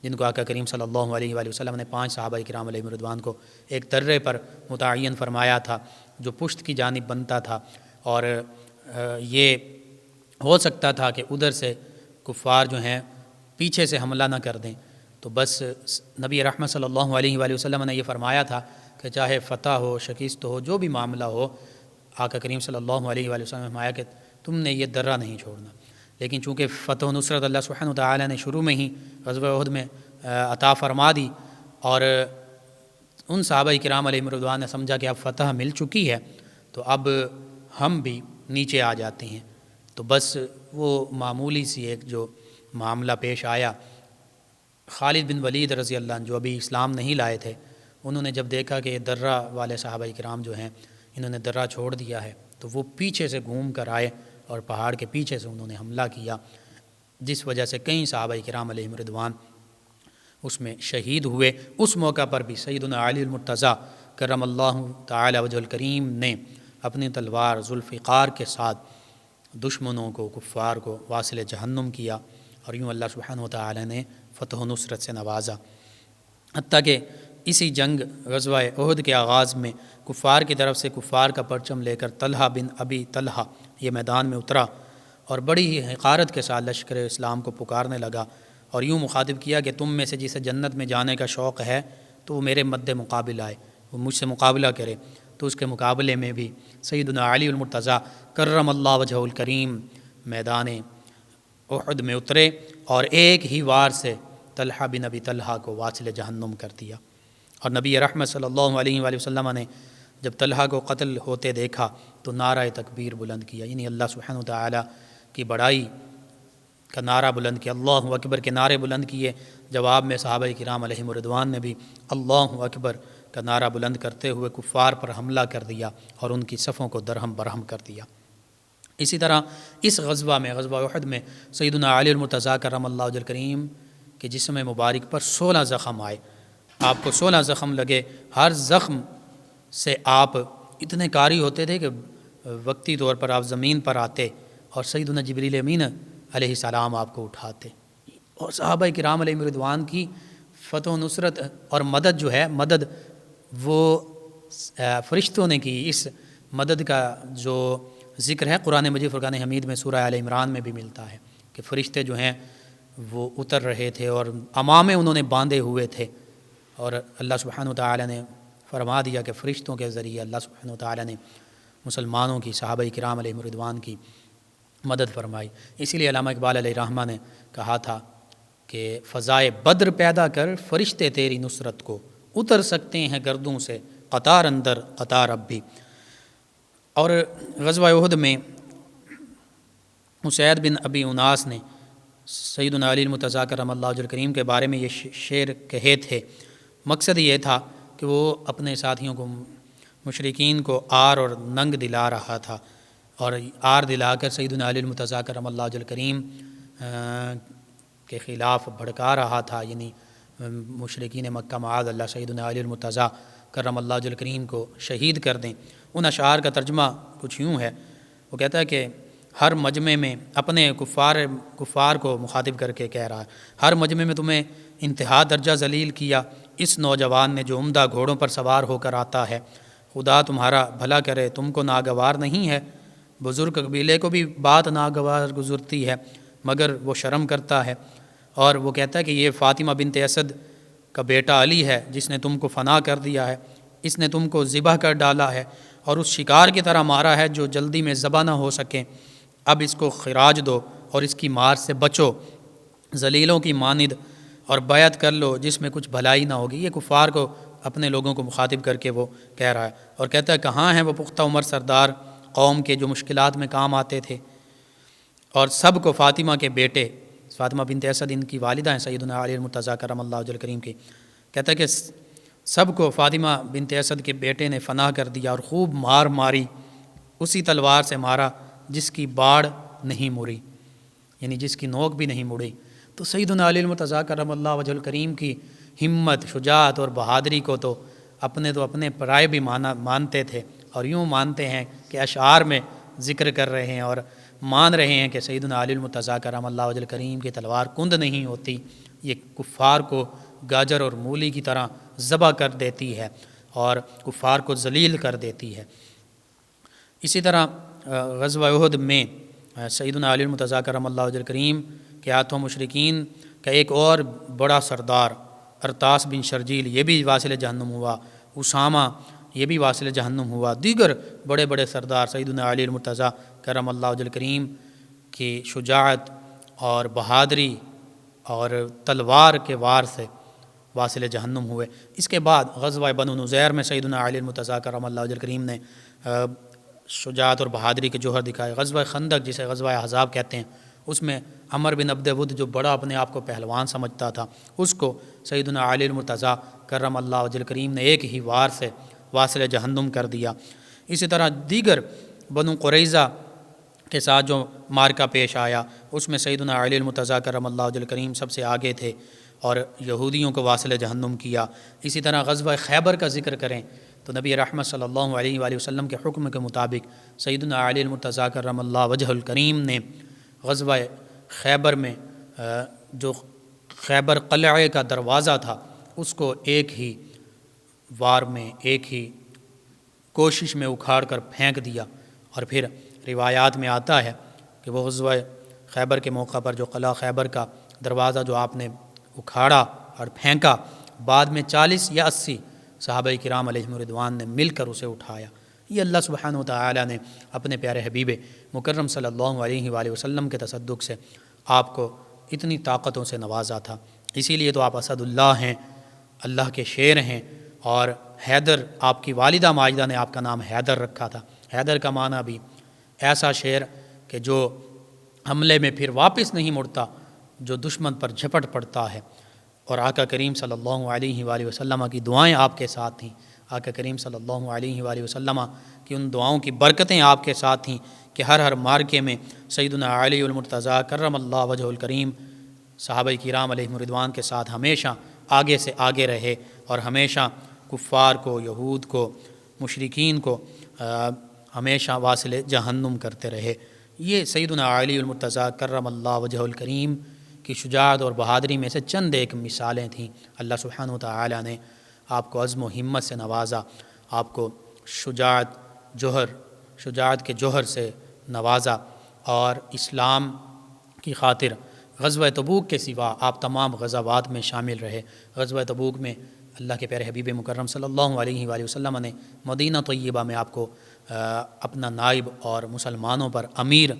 جن کو آقا کریم صلی اللہ علیہ وآلہ وسلم نے 5 صحابہ کرام علیہم رضوان کو ایک درے پر متعین فرمایا تھا جو پشت کی جانب بنتا تھا، اور یہ ہو سکتا تھا کہ ادھر سے کفار جو ہیں پیچھے سے حملہ نہ کر دیں، تو بس نبی رحمت صلی اللہ علیہ وآلہ وسلم نے یہ فرمایا تھا کہ چاہے فتح ہو شکست ہو جو بھی معاملہ ہو، آقا کریم صلی اللہ علیہ وآلہ وسلم نے فرمایا کہ تم نے یہ درہ نہیں چھوڑنا۔ لیکن چونکہ فتح و نصرت اللہ سبحانہ وتعالی نے شروع میں ہی غزوہ احد میں عطا فرما دی، اور ان صحابہ کرام علیہم رضوان نے سمجھا کہ اب فتح مل چکی ہے تو اب ہم بھی نیچے آ جاتے ہیں، تو بس وہ معمولی سی ایک جو معاملہ پیش آیا خالد بن ولید رضی اللہ عنہ جو ابھی اسلام نہیں لائے تھے، انہوں نے جب دیکھا کہ درہ والے صحابہ کرام جو ہیں انہوں نے درہ چھوڑ دیا ہے، تو وہ پیچھے سے گھوم کر آئے اور پہاڑ کے پیچھے سے انہوں نے حملہ کیا، جس وجہ سے کئی صحابہ کرام علیہم رضوان اس میں شہید ہوئے۔ اس موقع پر بھی سیدنا علی المرتضیٰ کرم اللہ تعالی وجہ الکریم نے اپنی تلوار ذوالفقار کے ساتھ دشمنوں کو، کفار کو واصل جہنم کیا، اور یوں اللہ سبحانہ و تعالی نے فتح و نصرت سے نوازا۔ حتیٰ کہ اسی جنگ غزوہ احد کے آغاز میں کفار کی طرف سے کفار کا پرچم لے کر طلحہ بن ابی طلحہ یہ میدان میں اترا اور بڑی ہی حقارت کے ساتھ لشکر اسلام کو پکارنے لگا، اور یوں مخاطب کیا کہ تم میں سے جسے جنت میں جانے کا شوق ہے تو وہ میرے مد مقابل آئے، وہ مجھ سے مقابلہ کرے۔ تو اس کے مقابلے میں بھی سیدنا علی المرتضیٰ کرم اللہ وجہ الکریم میدان احد میں اترے اور ایک ہی وار سے طلحہ بن ابی طلحہ کو واصل جہنم کر دیا۔ اور نبی رحمت صلی اللہ علیہ وآلہ وسلم نے جب طلحہ کو قتل ہوتے دیکھا تو نعرہ تکبیر بلند کیا، یعنی اللہ سبحانہ وتعالی کی بڑائی کا نعرہ بلند کیا، اللہ اکبر کے نعرے بلند کیے۔ جواب میں صحابہ کرام علیہم رضوان نے بھی اللہ اکبر کا نعرہ بلند کرتے ہوئے کفار پر حملہ کر دیا اور ان کی صفوں کو درہم برہم کر دیا۔ اسی طرح اس غزوہ میں، غزوہ احد میں، سیدنا علی المرتضیٰ کرم اللہ وجہ الکریم کے جسم مبارک پر 16 زخم آئے، آپ کو 16 زخم لگے۔ ہر زخم سے آپ اتنے کاری ہوتے تھے کہ وقتی طور پر آپ زمین پر آتے اور سیدنا جبریل امین علیہ السلام آپ کو اٹھاتے، اور صحابہ کرام علیہ رضوان کی فتح و نصرت اور مدد جو ہے، مدد وہ فرشتوں نے کی۔ اس مدد کا جو ذکر ہے قرآن مجید فرقان حمید میں سورہ آل عمران میں بھی ملتا ہے کہ فرشتے جو ہیں وہ اتر رہے تھے اور امامے انہوں نے باندھے ہوئے تھے، اور اللہ سبحانہ وتعالی نے فرما دیا کہ فرشتوں کے ذریعے اللہ سبحانہ وتعالی نے مسلمانوں کی، صحابہ کرام علیہ رضوان کی مدد فرمائی۔ اسی لیے علامہ اقبال علیہ الرحمہ نے کہا تھا کہ فضائے بدر پیدا کر فرشتے تیری نصرت کو، اتر سکتے ہیں گردوں سے قطار اندر قطار اب بھی۔ اور غزوہ احد میں اسید بن ابی اناس نے سیدنا علی المرتضیٰ کرم اللہ وجہ الکریم کے بارے میں یہ شعر کہے تھے۔ مقصد یہ تھا کہ وہ اپنے ساتھیوں کو، مشرکین کو آر اور ننگ دلا رہا تھا، اور آر دلا کر سیدنا علی المرتضیٰ کرم اللہ وجہ الکریم کے خلاف بھڑکا رہا تھا، یعنی مشرکین مکہ معاذ اللہ سیدنا علی المرتضیٰ کرم اللہ وجہ الکریم کو شہید کر دیں۔ ان اشعار کا ترجمہ کچھ یوں ہے، وہ کہتا ہے کہ ہر مجمع میں اپنے کفار کو مخاطب کر کے کہہ رہا ہے، ہر مجمع میں تمہیں انتہا درجہ ذلیل کیا اس نوجوان نے جو عمدہ گھوڑوں پر سوار ہو کر آتا ہے، خدا تمہارا بھلا کرے تم کو ناگوار نہیں ہے، بزرگ قبیلے کو بھی بات ناگوار گزرتی ہے مگر وہ شرم کرتا ہے۔ اور وہ کہتا ہے کہ یہ فاطمہ بنت اسد کا بیٹا علی ہے جس نے تم کو فنا کر دیا ہے، اس نے تم کو ذبح کر ڈالا ہے اور اس شکار کی طرح مارا ہے جو جلدی میں ذبح نہ ہو سکے، اب اس کو خراج دو اور اس کی مار سے بچو، ذلیلوں کی مانند، اور بیعت کر لو جس میں کچھ بھلائی نہ ہوگی۔ یہ کفار کو، اپنے لوگوں کو مخاطب کر کے وہ کہہ رہا ہے، اور کہتا ہے کہاں ہیں وہ پختہ عمر سردار قوم کے جو مشکلات میں کام آتے تھے، اور سب کو فاطمہ کے بیٹے، فاطمہ بنت اسد ان کی والدہ ہیں سیدنا علی المرتضیٰ کرم اللہ وجہ الکریم کی، کہتا ہے کہ سب کو فاطمہ بنت اسد کے بیٹے نے فنا کر دیا اور خوب مار ماری، اسی تلوار سے مارا جس کی باڑ نہیں مڑی، یعنی جس کی نوک بھی نہیں مڑی۔ تو سیدنا علی المرتضیٰ کرم اللہ وجہ الکریم کی ہمت، شجاعت اور بہادری کو تو اپنے پرائے بھی مانتے تھے، اور یوں مانتے ہیں کہ اشعار میں ذکر کر رہے ہیں اور مان رہے ہیں کہ سیدنا علی المرتضیٰ کرم اللہ وجہ الکریم کی تلوار کند نہیں ہوتی، یہ کفار کو گاجر اور مولی کی طرح ذبح کر دیتی ہے اور کفار کو ذلیل کر دیتی ہے۔ اسی طرح غزوہ احد میں سیدنا علی المرتضیٰ کرم اللہ وجہ الکریم کے ہاتھوں مشرکین کا ایک اور بڑا سردار ارطاس بن شرجیل یہ بھی واصل جہنم ہوا، اسامہ یہ بھی واصل جہنم ہوا، دیگر بڑے بڑے سردار سیدنا علی المرتضیٰ کرم اللہ وجہ الکریم کی شجاعت اور بہادری اور تلوار کے وار سے واصل جہنم ہوئے۔ اس کے بعد غزوہ بنو نذیر میں سیدنا علی المرتضیٰ کرم اللہ وجہ الکریم نے شجاعت اور بہادری کے جوہر دکھائے۔ غزوہ خندق جسے غزوہ احزاب کہتے ہیں اس میں عمر بن عبد ود جو بڑا اپنے آپ کو پہلوان سمجھتا تھا، اس کو سیدنا علی المرتضیٰ کرم اللہ وجہ کریم نے ایک ہی وار سے واصل جہنم کر دیا۔ اسی طرح دیگر بنو قریظہ کے ساتھ جو مارکہ پیش آیا اس میں سیدنا علی المرتضیٰ کرم اللہ وجہ کریم سب سے آگے تھے اور یہودیوں کو واصل جہنم کیا۔ اسی طرح غزوہ خیبر کا ذکر کریں تو نبی رحمت صلی اللہ علیہ وآلہ وسلم کے حکم کے مطابق سیدنا علی المرتضیٰ کرم اللہ وجہ الکریم نے غزوہ خیبر میں جو خیبر قلعے کا دروازہ تھا اس کو ایک ہی وار میں ایک ہی کوشش میں اکھاڑ کر پھینک دیا۔ اور پھر روایات میں آتا ہے کہ وہ غزوہ خیبر کے موقع پر جو قلعہ خیبر کا دروازہ جو آپ نے اکھاڑا اور پھینکا، بعد میں 40 یا 80 صحابہ کرام علیہم رضوان نے مل کر اسے اٹھایا۔ یہ اللہ سبحانہ وتعالی نے اپنے پیارے حبیب مکرم صلی اللہ علیہ وآلہ وسلم کے تصدق سے آپ کو اتنی طاقتوں سے نوازا تھا۔ اسی لیے تو آپ اسد اللہ ہیں، اللہ کے شیر ہیں۔ اور حیدر، آپ کی والدہ ماجدہ نے آپ کا نام حیدر رکھا تھا۔ حیدر کا معنی بھی ایسا شیر کہ جو حملے میں پھر واپس نہیں مڑتا، جو دشمن پر جھپٹ پڑتا ہے۔ اور آقا کریم صلی اللہ علیہ وآلہ وسلم کی دعائیں آپ کے ساتھ تھیں۔ آقا کریم صلی اللہ علیہ وآلہ وسلم کی ان دعاؤں کی برکتیں آپ کے ساتھ تھیں کہ ہر مارکے میں سیدنا علی المرتضیٰ کرم اللہ وجہ الکریم صحابہ کرام علیہم رضوان کے ساتھ ہمیشہ آگے سے آگے رہے اور ہمیشہ کفار کو، یہود کو، مشرکین کو ہمیشہ واصل جہنم کرتے رہے۔ یہ سیدنا علی المرتضیٰ کرم اللہ وجہ الکریم کی شجاعت اور بہادری میں سے چند ایک مثالیں تھیں۔ اللہ سبحانہ وتعالی نے آپ کو عزم و ہمت سے نوازا، آپ کو شجاعت کے جوہر سے نوازا، اور اسلام کی خاطر غزوہ تبوک کے سوا آپ تمام غزوات میں شامل رہے۔ غزوہ تبوک میں اللہ کے پیارے حبیب مکرم صلی اللہ علیہ وآلہ وسلم نے مدینہ طیبہ میں آپ کو اپنا نائب اور مسلمانوں پر امیر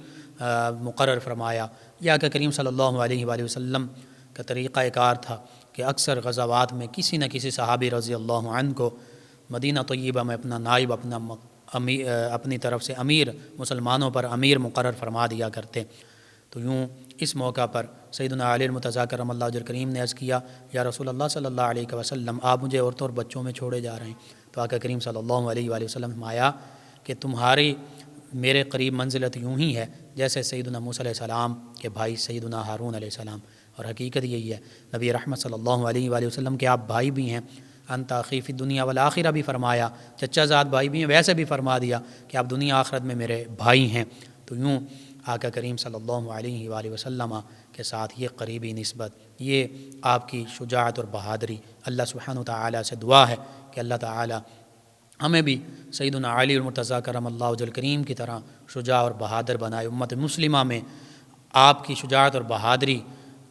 مقرر فرمایا۔ یا کہ کریم صلی اللہ علیہ وآلہ وسلم کا طریقہ کار تھا کہ اکثر غزوات میں کسی نہ کسی صحابی رضی اللہ عنہ کو مدینہ طیبہ میں اپنا نائب، اپنی طرف سے امیر، مسلمانوں پر امیر مقرر فرما دیا کرتے۔ تو یوں اس موقع پر سیدنا علی المرتضیٰ کرم اللہ وجہ الکریم نے عرض کیا، یا رسول اللہ صلی اللہ علیہ وسلم، آپ مجھے عورتوں اور بچوں میں چھوڑے جا رہے ہیں۔ تو آقا کریم صلی اللہ علیہ وآلہ وسلم فرمایا کہ تمہاری میرے قریب منزلت یوں ہی ہے جیسے سیدنا موسیٰ علیہ السلام کے بھائی سیدنا ہارون علیہ السلام۔ اور حقیقت یہی ہے، نبی رحمت صلی اللہ علیہ وآلہ وسلم کے آپ بھائی بھی ہیں۔ انت اخی فی الدنیا والآخرہ بھی فرمایا، چچا زاد بھائی بھی ہیں، ویسے بھی فرما دیا کہ آپ دنیا آخرت میں میرے بھائی ہیں۔ تو یوں آقا کریم صلی اللہ علیہ وآلہ وسلم کے ساتھ یہ قریبی نسبت، یہ آپ کی شجاعت اور بہادری، اللہ سبحانہ وتعالی سے دعا ہے کہ اللہ تعالی ہمیں بھی سیدنا علی المرتضیٰ کرم اللہ وجہ الکریم کی طرح شجاع اور بہادر بنائے۔ امت مسلمہ میں آپ کی شجاعت اور بہادری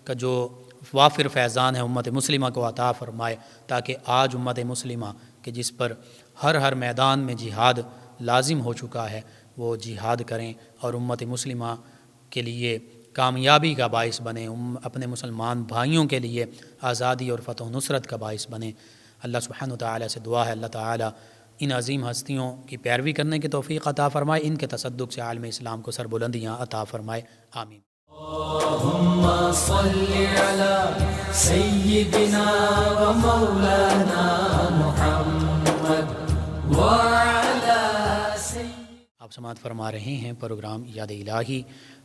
کا جو وافر فیضان ہے امت مسلمہ کو عطا فرمائے، تاکہ آج امت مسلمہ کہ جس پر ہر میدان میں جہاد لازم ہو چکا ہے، وہ جہاد کریں اور امت مسلمہ کے لیے کامیابی کا باعث بنے، اپنے مسلمان بھائیوں کے لیے آزادی اور فتح و نصرت کا باعث بنے۔ اللہ سبحانہ وتعالی سے دعا ہے اللہ تعالی ان عظیم ہستیوں کی پیروی کرنے کی توفیق عطا فرمائے، ان کے تصدق سے عالم اسلام کو سربلندیاں عطا فرمائے، آمین۔ اللهم صل على سيدنا ومولانا محمد وعلى آپ سماعت فرما رہے ہیں پروگرام یاد الہی۔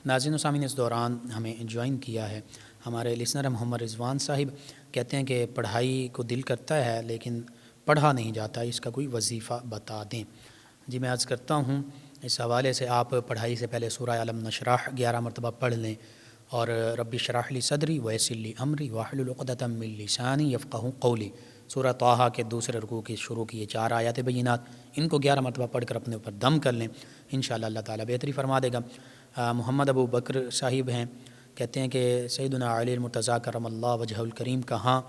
ناظرین و سامعین، اس دوران ہمیں جوائن کیا ہے ہمارے لسنر محمد رضوان صاحب۔ کہتے ہیں کہ پڑھائی کو دل کرتا ہے لیکن پڑھا نہیں جاتا، اس کا کوئی وظیفہ بتا دیں۔ جی میں عرض کرتا ہوں، اس حوالے سے آپ پڑھائی سے پہلے سورہ علم نشرح 11 مرتبہ پڑھ لیں، اور رب اشرح لی صدری ویسر لی امری واحلل عقدۃ من لسانی یفقہوا قولی، سورہ طٰہٰ کے دوسرے رکوع کی شروع کی یہ 4 آیات بینات، ان کو 11 مرتبہ پڑھ کر اپنے اوپر دم کر لیں، انشاءاللہ اللہ تعالیٰ بہتری فرما دے گا۔ محمد ابو بکر صاحب ہیں، کہتے ہیں کہ سیدنا علی المرتضیٰ کرم اللہ وجہ الکریم کہاں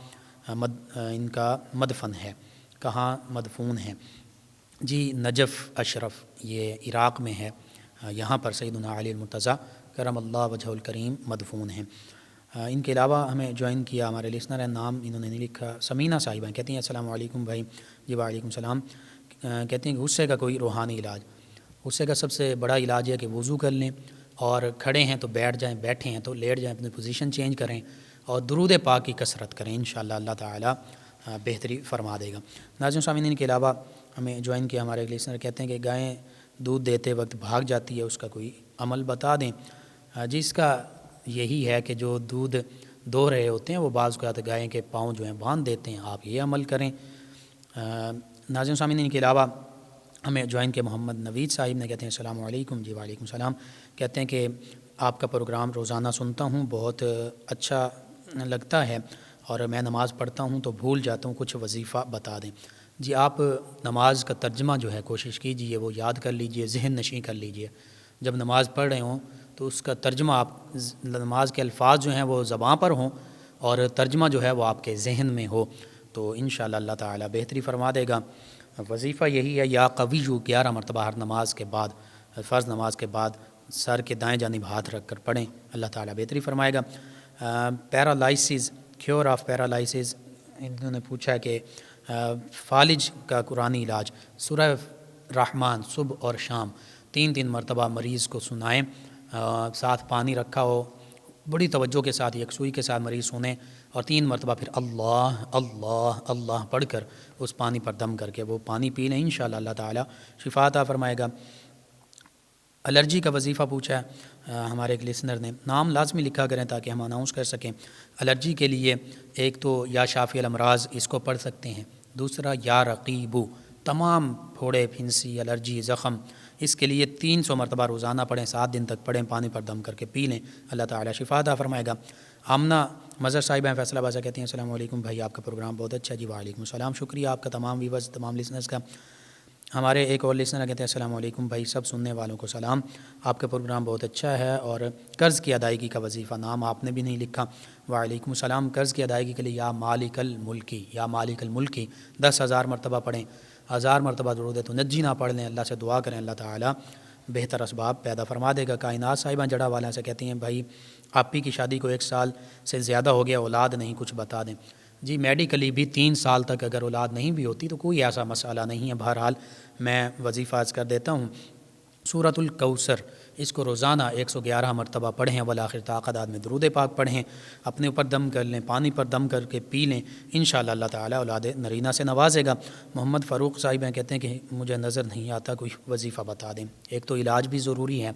ان کا مدفن ہے، کہاں مدفون ہیں؟ جی نجف اشرف، یہ عراق میں ہے، یہاں پر سیدنا علی المرتضیٰ کرم اللہ وجہ الکریم مدفون ہیں۔ ان کے علاوہ ہمیں جوائن کیا ہمارے لسنر ہیں، نام انہوں نے نہیں لکھا، سمینہ صاحبہ ہیں، کہتی ہیں السلام علیکم بھائی۔ جی وعلیکم السلام۔ کہتے ہیں کہ غصے کا کوئی روحانی علاج، غصے کا سب سے بڑا علاج ہے کہ وضو کر لیں اور کھڑے ہیں تو بیٹھ جائیں، بیٹھے ہیں تو لیٹ جائیں، اپنی پوزیشن چینج کریں اور درود پاک کی کثرت کریں، انشاءاللہ اللہ تعالیٰ بہتری فرما دے گا۔ ناظرین سامعین، کے علاوہ ہمیں جوائن کیا ہمارے ایک لسنر کہتے ہیں کہ گائیں دودھ دیتے وقت بھاگ جاتی ہے، اس کا کوئی عمل بتا دیں۔ جس کا یہی ہے کہ جو دودھ دو رہے ہوتے ہیں وہ بعض اوقات گائیں کے پاؤں جو ہیں باندھ دیتے ہیں، آپ یہ عمل کریں۔ ناظرین سامعین، کے علاوہ ہمیں جوائن کے محمد نوید صاحب نے کہتے ہیں السلام علیکم۔ جی وعلیکم السلام۔ کہتے ہیں کہ آپ کا پروگرام روزانہ سنتا ہوں، بہت اچھا لگتا ہے، اور میں نماز پڑھتا ہوں تو بھول جاتا ہوں، کچھ وظیفہ بتا دیں۔ جی آپ نماز کا ترجمہ جو ہے کوشش کیجئے وہ یاد کر لیجئے، ذہن نشیں کر لیجئے۔ جب نماز پڑھ رہے ہوں تو اس کا ترجمہ آپ نماز کے الفاظ جو ہیں وہ زبان پر ہوں اور ترجمہ جو ہے وہ آپ کے ذہن میں ہو، تو انشاءاللہ اللہ تعالیٰ بہتری فرما دے گا۔ وظیفہ یہی ہے، یا قویو 11 مرتبہ ہر نماز کے بعد، فرض نماز کے بعد سر کے دائیں جانب ہاتھ رکھ کر پڑھیں، اللہ تعالیٰ بہتری فرمائے گا۔ پیرالائسس، کیور آف پیرالائسس، انہوں نے پوچھا کہ فالج کا قرآنی علاج سورہ رحمان صبح اور شام 3 مرتبہ مریض کو سنائیں، ساتھ پانی رکھا ہو، بڑی توجہ کے ساتھ یکسوئی کے ساتھ مریض سنیں، اور 3 مرتبہ پھر اللہ اللہ اللہ پڑھ کر اس پانی پر دم کر کے وہ پانی پی لیں، انشاءاللہ اللہ تعالیٰ شفا عطا فرمائے گا۔ الرجی کا وظیفہ پوچھا ہے ہمارے ایک لسنر نے، نام لازمی لکھا کریں تاکہ ہم اناؤنس کر سکیں۔ الرجی کے لیے ایک تو یا شافی الامراض اس کو پڑھ سکتے ہیں، دوسرا یا رقیبو، تمام پھوڑے، پھنسی، الرجی، زخم، اس کے لیے 300 مرتبہ روزانہ پڑھیں، 7 دن تک پڑھیں، پانی پر دم کر کے پی لیں، اللہ تعالیٰ شفا عطا فرمائے گا۔ آمنہ مظہر صاحبہ ہیں فیصلہ بازا، کہتے ہیں السلام علیکم بھائی، آپ کا پروگرام بہت اچھا۔ جی وعلیکم السلام، شکریہ آپ کا، تمام ویورز، تمام لسنرز کا۔ ہمارے ایک اور لسنر کہتے ہیں السلام علیکم بھائی، سب سننے والوں کو سلام، آپ کا پروگرام بہت اچھا ہے، اور قرض کی ادائیگی کا وظیفہ، نام آپ نے بھی نہیں لکھا۔ وعلیکم السلام۔ قرض کی ادائیگی کے لیے یا مالک الملکی، یا مالک الملکی 10,000 مرتبہ پڑھیں، 1000 مرتبہ درود تنجی نہ پڑھ لیں، اللہ سے دعا کریں، اللہ تعالیٰ بہتر اسباب پیدا فرما دے گا۔ کائنات صاحبہ جڑا والا سے کہتی ہیں بھائی آپ ہی کی شادی کو 1 سال سے زیادہ ہو گیا، اولاد نہیں، کچھ بتا دیں۔ جی میڈیکلی بھی 3 سال تک اگر اولاد نہیں بھی ہوتی تو کوئی ایسا مسئلہ نہیں ہے، بہرحال میں وظیفہ عرض کر دیتا ہوں، سورۃ الکوثر، اس کو روزانہ 111 مرتبہ پڑھیں، والآخر تعاقدات میں درود پاک پڑھیں، اپنے اوپر دم کر لیں، پانی پر دم کر کے پی لیں، انشاءاللہ اللہ تعالیٰ اولاد نرینہ سے نوازے گا۔ محمد فاروق صاحب ہیں، کہتے ہیں کہ مجھے نظر نہیں آتا، کوئی وظیفہ بتا دیں۔ ایک تو علاج بھی ضروری ہے،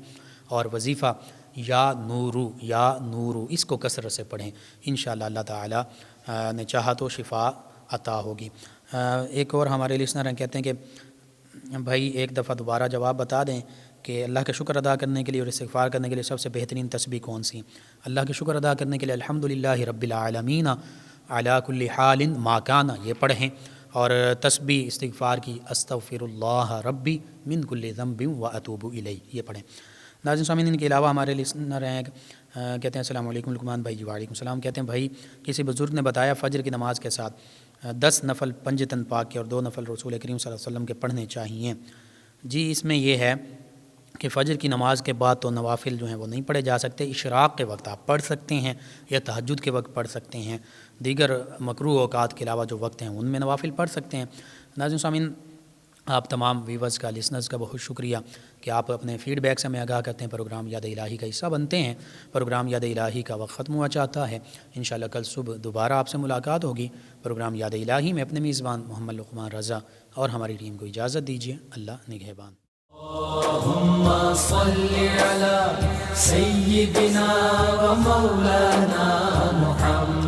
اور وظیفہ یا نورو، یا نورو، اس کو کثرت سے پڑھیں، انشاءاللہ اللہ تعالیٰ نے چاہا تو شفا عطا ہوگی۔ ایک اور ہمارے لسنر ہیں، کہتے ہیں کہ بھائی ایک دفعہ دوبارہ جواب بتا دیں کہ اللہ کا شکر ادا کرنے کے لیے اور استغفار کرنے کے لیے سب سے بہترین تسبیح کون سی؟ اللہ کا شکر ادا کرنے کے لیے الحمدللہ رب العالمین علی کل حال ما کان، یہ پڑھیں، اور تسبیح استغفار کی استغفر اللہ ربی من کل ذنب و اتوب الیہ، یہ پڑھیں۔ ناظرین سامعین، ان کے علاوہ ہمارے لسنر ہیں، کہتے ہیں السلام علیکم لقمان بھائی۔ جی وعلیکم السلام۔ کہتے ہیں بھائی کسی بزرگ نے بتایا فجر کی نماز کے ساتھ 10 نفل پنجتن پاک کے اور 2 نفل رسول کریم صلی اللہ علیہ وسلم کے پڑھنے چاہیے۔ جی اس میں یہ ہے کہ فجر کی نماز کے بعد تو نوافل جو ہیں وہ نہیں پڑھے جا سکتے، اشراق کے وقت آپ پڑھ سکتے ہیں یا تہجد کے وقت پڑھ سکتے ہیں، دیگر مکروہ اوقات کے علاوہ جو وقت ہیں ان میں نوافل پڑھ سکتے ہیں۔ ناظرین سامعین، آپ تمام ویورز کا، لسنرز کا بہت شکریہ کہ آپ اپنے فیڈ بیک سے ہمیں آگاہ کرتے ہیں، پروگرام یاد الہی کا حصہ بنتے ہیں۔ پروگرام یاد الہی کا وقت ختم ہوا چاہتا ہے، انشاءاللہ کل صبح دوبارہ آپ سے ملاقات ہوگی۔ پروگرام یاد الہی میں اپنے میزبان محمد لقمان رضا اور ہماری ٹیم کو اجازت دیجیے، اللہ نگہبان۔ اللہم صلی علی سیدنا و مولانا محمد